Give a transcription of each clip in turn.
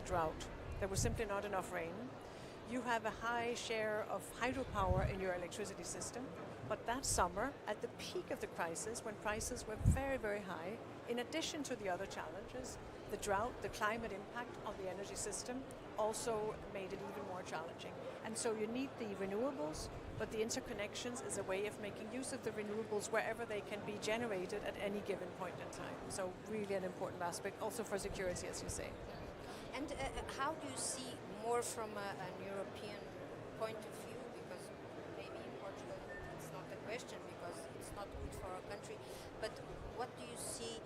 a drought. There was simply not enough rain. You have a high share of hydropower in your electricity system, but that summer, at the peak of the crisis, when prices were very, very high, in addition to the other challenges, the drought, the climate impact on the energy system also made it even more challenging. And so you need the renewables, but the interconnections is a way of making use of the renewables wherever they can be generated at any given point in time. So really an important aspect, also for security, as you say. And how do you see more from an European point of view? Because maybe in Portugal it's not a question because it's not good for our country. But what do you see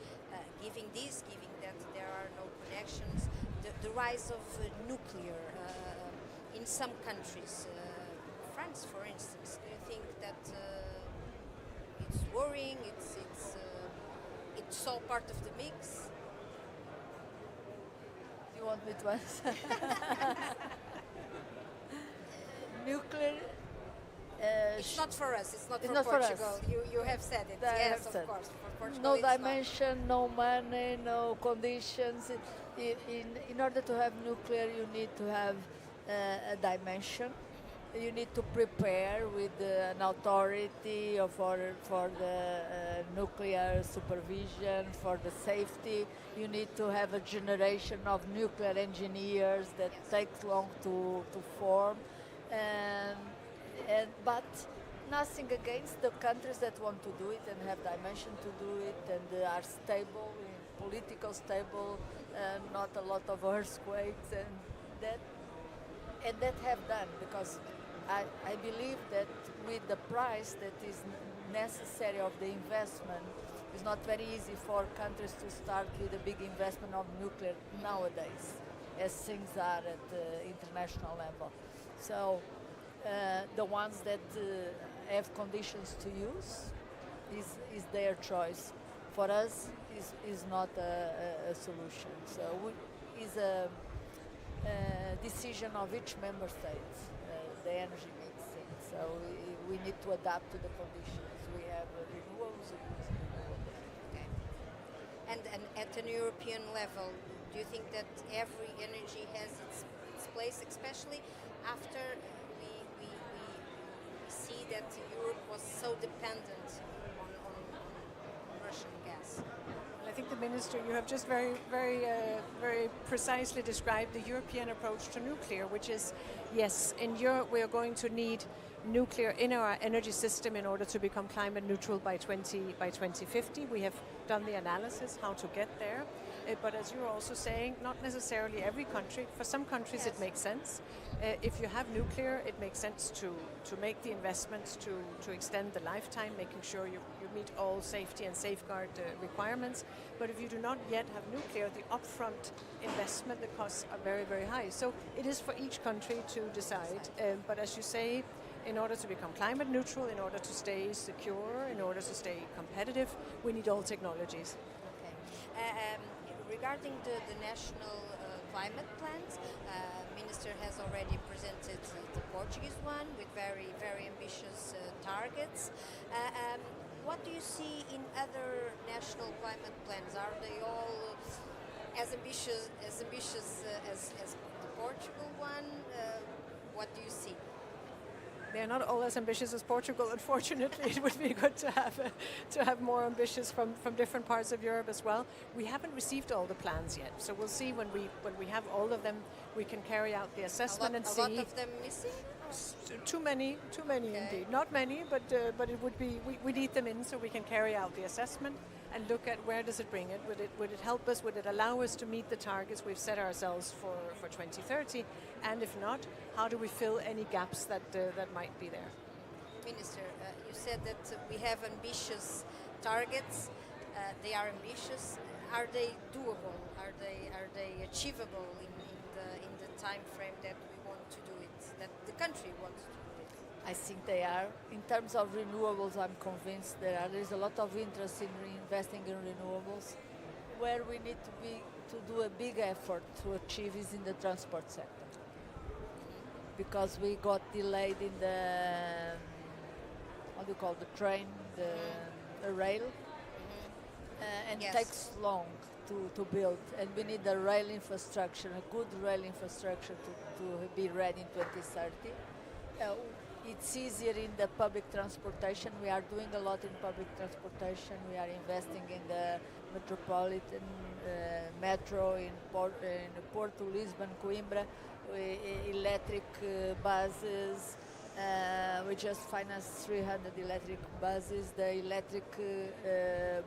given that there are no connections, the rise of nuclear in some countries? France, for instance, do you think that it's worrying? It's all part of the mix. You want me to answer? Nuclear. It's not for us. It's not it's for not for Portugal. us. You have said it. That Yes, said. of course. For Portugal, No it's dimension, no money, no conditions. In order to have nuclear, you need to have a dimension. You need to prepare with an authority for the nuclear supervision, for the safety. You need to have a generation of nuclear engineers that takes long to form. But nothing against the countries that want to do it and have dimension to do it and are stable, political stable, not a lot of earthquakes and that have done, because I believe that with the price that is necessary of the investment, it's not very easy for countries to start with a big investment of nuclear nowadays, as things are at the international level. So the ones that have conditions to use is their choice. For us, is not a solution. So is a decision of each member state, the energy mix. So we need to adapt to the conditions. We have renewables. Okay. And at an European level, do you think that every energy has its place, especially after we see that Europe was so dependent on Russian gas? I think the Minister, you have just very precisely described the European approach to nuclear, which is, yes, in Europe we are going to need nuclear in our energy system in order to become climate neutral by 2050. We have done the analysis how to get there. But as you're also saying, not necessarily every country. For some countries it makes sense. If you have nuclear, it makes sense to make the investments to extend the lifetime, making sure you meet all safety and safeguard requirements. But if you do not yet have nuclear, the upfront investment, the costs are very, very high. So it is for each country to decide. But as you say, in order to become climate neutral, in order to stay secure, in order to stay competitive, we need all technologies. Okay. Regarding the national climate plans, Minister has already presented the Portuguese one with very, very ambitious targets. What do you see in other national climate plans? Are they all as ambitious as the Portugal one? What do you see? They're not all as ambitious as Portugal, unfortunately. It would be good to have more ambitious from different parts of Europe as well. We haven't received all the plans yet, so we'll see when we have all of them. We can carry out the assessment and see. A lot of them missing? Too many okay. Indeed. Not many, but it would be. We need them in so we can carry out the assessment and look at where does it bring it. Would it help us? Would it allow us to meet the targets we've set ourselves for 2030? And if not, how do we fill any gaps that might be there? Minister, you said that we have ambitious targets. They are ambitious. Are they doable? Are they achievable in the time frame that we want to do it? That the country wants to do it? I think they are. In terms of renewables, I'm convinced there is a lot of interest in investing in renewables. Where we need to do a big effort to achieve is in the transport sector, because we got delayed in the what do you call the train, the rail, and it takes long to build, and we need a rail infrastructure, a good rail infrastructure to be ready in 2030. It's easier in the public transportation. We are doing a lot in public transportation. We are investing in the metropolitan metro in Porto, Lisbon, Coimbra, electric buses. We just financed 300 electric buses, the electric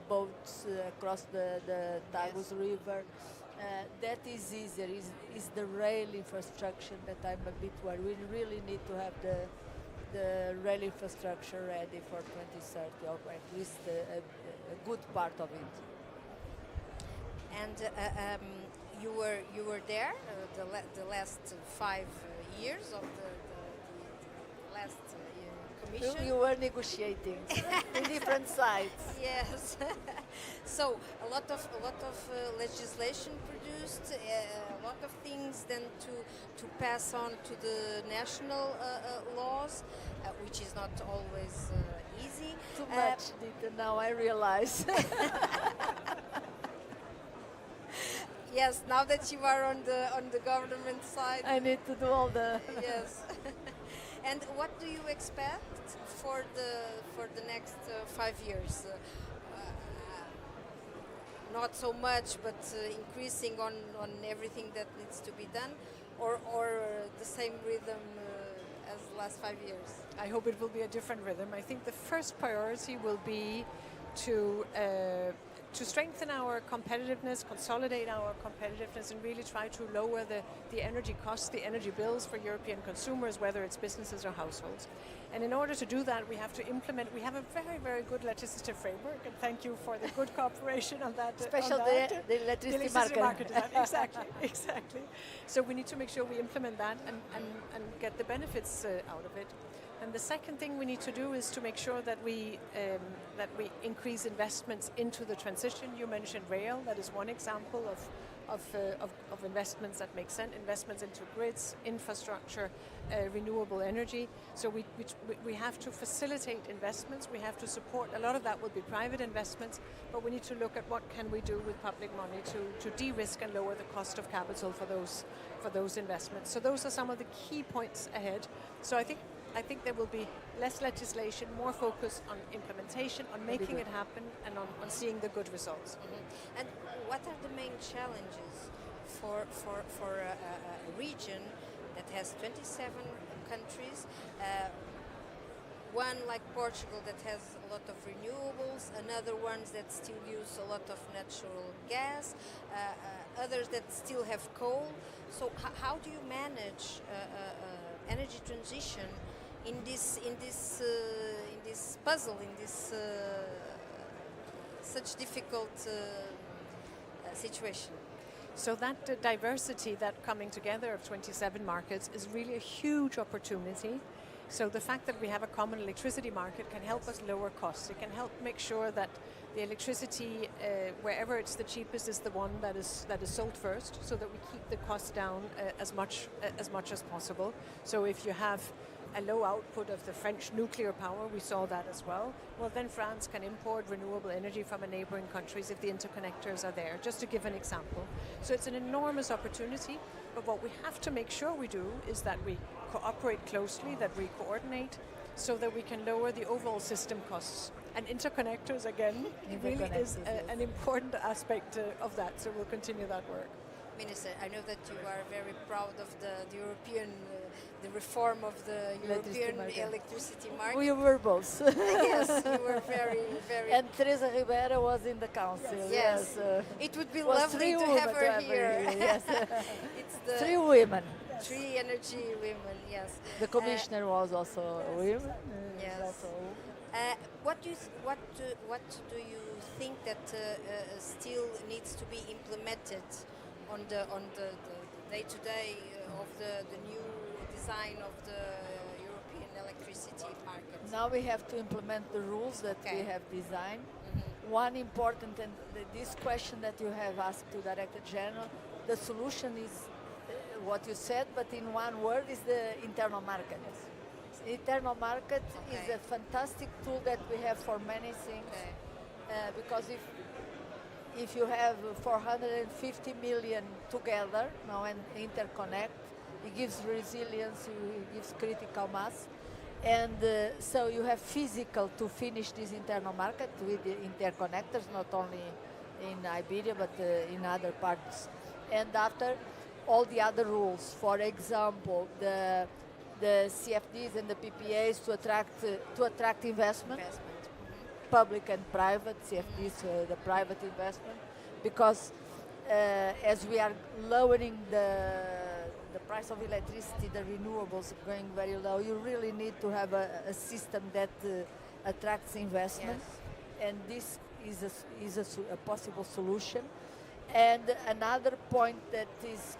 boats across the Tagus River. That is easier, is the rail infrastructure that I'm a bit worried. We really need to have the rail infrastructure ready for 2030, or at least a good part of it. And you were there the last 5 years of the last commission. You were negotiating in different sides. Yes. So a lot of legislation produced, a lot of things then to pass on to the national laws, which is not always easy. Too much, Dita, now I realize. Yes, now that you are on the government side, I need to do all the. Yes. And what do you expect for the next 5 years? Not so much, but increasing on everything that needs to be done, or the same rhythm as the last 5 years? I hope it will be a different rhythm. I think the first priority will be to strengthen our competitiveness, consolidate our competitiveness, and really try to lower the energy costs, the energy bills for European consumers, whether it's businesses or households. And in order to do that, we have to implement, we have a very, very good legislative framework, and thank you for the good cooperation on that. Especially the electricity market. Exactly, exactly. So we need to make sure we implement that and get the benefits out of it. And the second thing we need to do is to make sure that we increase investments into the transition. You mentioned rail. That is one example of investments that make sense. Investments into grids, infrastructure, renewable energy. So we have to facilitate investments. We have to support. A lot of that will be private investments, but we need to look at what can we do with public money to de-risk and lower the cost of capital for those investments. So those are some of the key points ahead. So I think there will be less legislation, more focus on implementation, on making it happen, and on seeing the good results. Mm-hmm. And what are the main challenges for a region that has 27 countries? One like Portugal that has a lot of renewables, another ones that still use a lot of natural gas, others that still have coal. So how do you manage energy transition in this puzzle, in this such difficult situation? So that diversity, that coming together of 27 markets is really a huge opportunity. So the fact that we have a common electricity market can help us lower costs. It can help make sure that the electricity, wherever it's the cheapest, is the one that is sold first, so that we keep the cost down as much as possible. So if you have a low output of the French nuclear power, we saw that as well. Well, then France can import renewable energy from a neighboring countries if the interconnectors are there, just to give an example. So it's an enormous opportunity, but what we have to make sure we do is that we cooperate closely, that we coordinate, so that we can lower the overall system costs. And interconnectors, again, really is an important aspect of that, so we'll continue that work. Minister, I know that you are very proud of the European, the reform of the European electricity market. We were both. Yes, you were very, very. And Teresa Ribeira was in the council. Yes. It would be lovely to have her here. Yes. It's the 3 women. 3 energy women, yes. The commissioner was also a woman. Yes. What do you think that still needs to be implemented on the day-to-day of the new design of the European electricity market? Now we have to implement the rules that we have designed. Mm-hmm. One important, and this question that you have asked to Director General, the solution is what you said, but in one word, is the internal market. The internal market is a fantastic tool that we have for many things, because if you have 450 million together now and interconnect, it gives resilience, it gives critical mass. And so you have physical to finish this internal market with the interconnectors, not only in Iberia but in other parts. And after, all the other rules, for example, the CFDs and the PPAs to attract investment, public and private, CFDs, the private investment, because as we are lowering the price of electricity, the renewables going very low, you really need to have a system that attracts investment, and this is a possible solution. And another point that is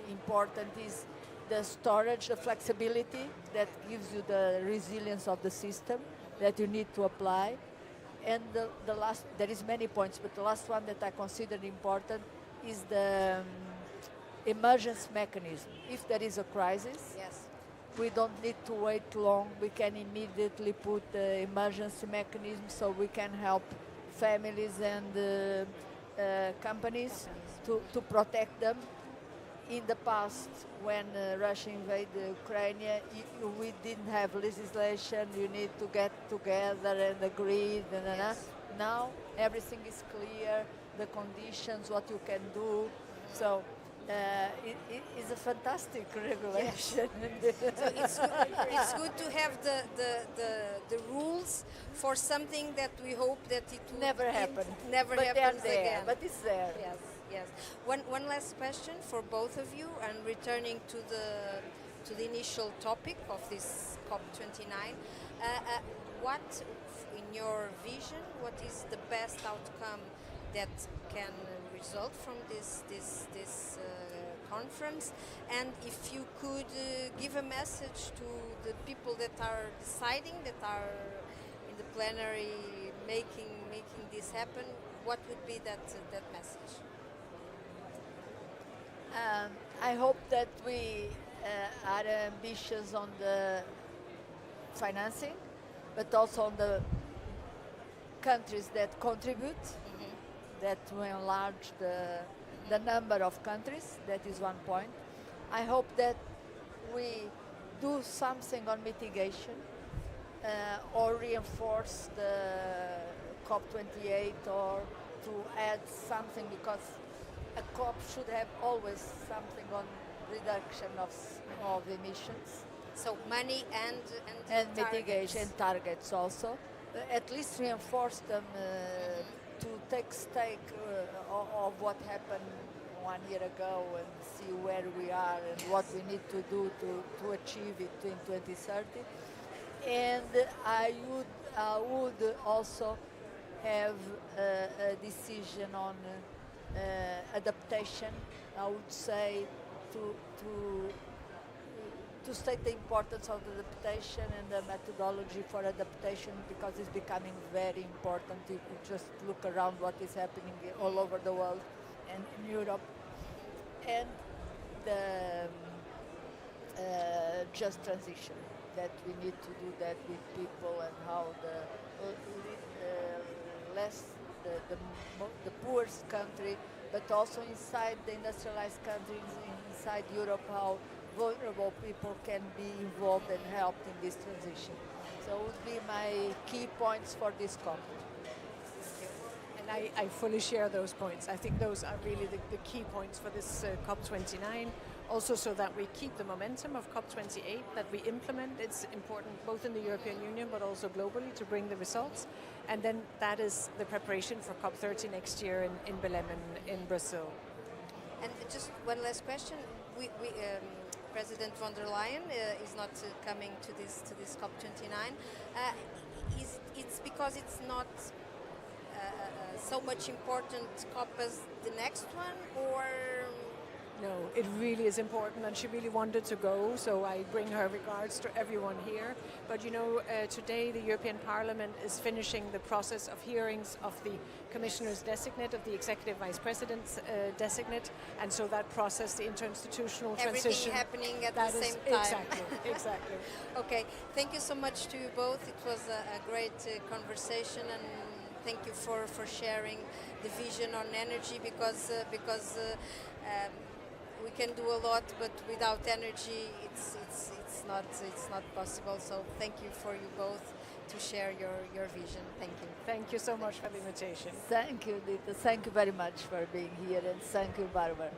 important is the storage, the flexibility that gives you the resilience of the system that you need to apply. And the last, there is many points, but the last one that I consider important is the emergence mechanism. If there is a crisis, we don't need to wait long. We can immediately put the emergency mechanism so we can help families and companies to protect them. In the past, when Russia invaded Ukraine, we didn't have legislation. You need to get together and agree. Now everything is clear, the conditions, what you can do. So it is a fantastic regulation. So it's good to have the rules for something that we hope that it will never happen. Never but happens they're there, again. But it's there. Yes, yes. One last question for both of you, and returning to the initial topic of this COP29. What, in your vision, what is the best outcome that can result from this conference? And if you could give a message to the people that are deciding, that are in the plenary making this happen, what would be that message? I hope that we are ambitious on the financing, but also on the countries that contribute, that will enlarge the number of countries. That is one point. I hope that we do something on mitigation or reinforce the COP28 or to add something, because a COP should have always something on reduction of emissions. So money and mitigation targets also. At least reinforce them to take stake of what happened 1 year ago and see where we are and what we need to do to achieve it in 2030. And I would also have a decision on adaptation. I would say to state the importance of the adaptation and the methodology for adaptation, because it's becoming very important. If you just look around what is happening all over the world and in Europe, and the just transition, that we need to do that with people, and how the poorest country, but also inside the industrialized countries, inside Europe, how vulnerable people can be involved and helped in this transition. So it would be my key points for this COP. And I fully share those points. I think those are really the key points for this COP29. Also, so that we keep the momentum of COP28, that we implement. It's important both in the European Union but also globally to bring the results. And then that is the preparation for COP30 next year in Belém in Brazil. And just one last question. President von der Leyen is not coming to this COP29. It's because it's not so much important COP as the next one, or? No, it really is important, and she really wanted to go, so I bring her regards to everyone here. But you know, today the European Parliament is finishing the process of hearings of the commissioners designate, of the executive vice presidents designate, and so that process, the interinstitutional transition, everything happening at the same time. Exactly. Okay, thank you so much to you both. It was a great conversation, and thank you for sharing the vision on energy, because we can do a lot, but without energy, it's not possible. So thank you for you both to share your vision. Thank you. Thank you so much for the invitation. Thank you, Dita. Thank you very much for being here, and thank you, Barbara.